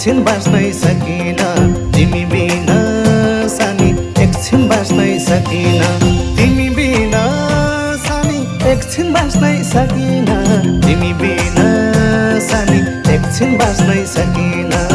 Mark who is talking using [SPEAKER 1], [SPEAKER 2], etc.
[SPEAKER 1] एकछिन बाँच्नै सकिन तिमी बिना सानी एकछिन बाँच्नै सकिन तिमी बिना सानी एकछिन बाँच्नै सकिन तिमी बिना सानी एकछिन बाँच्नै सकिन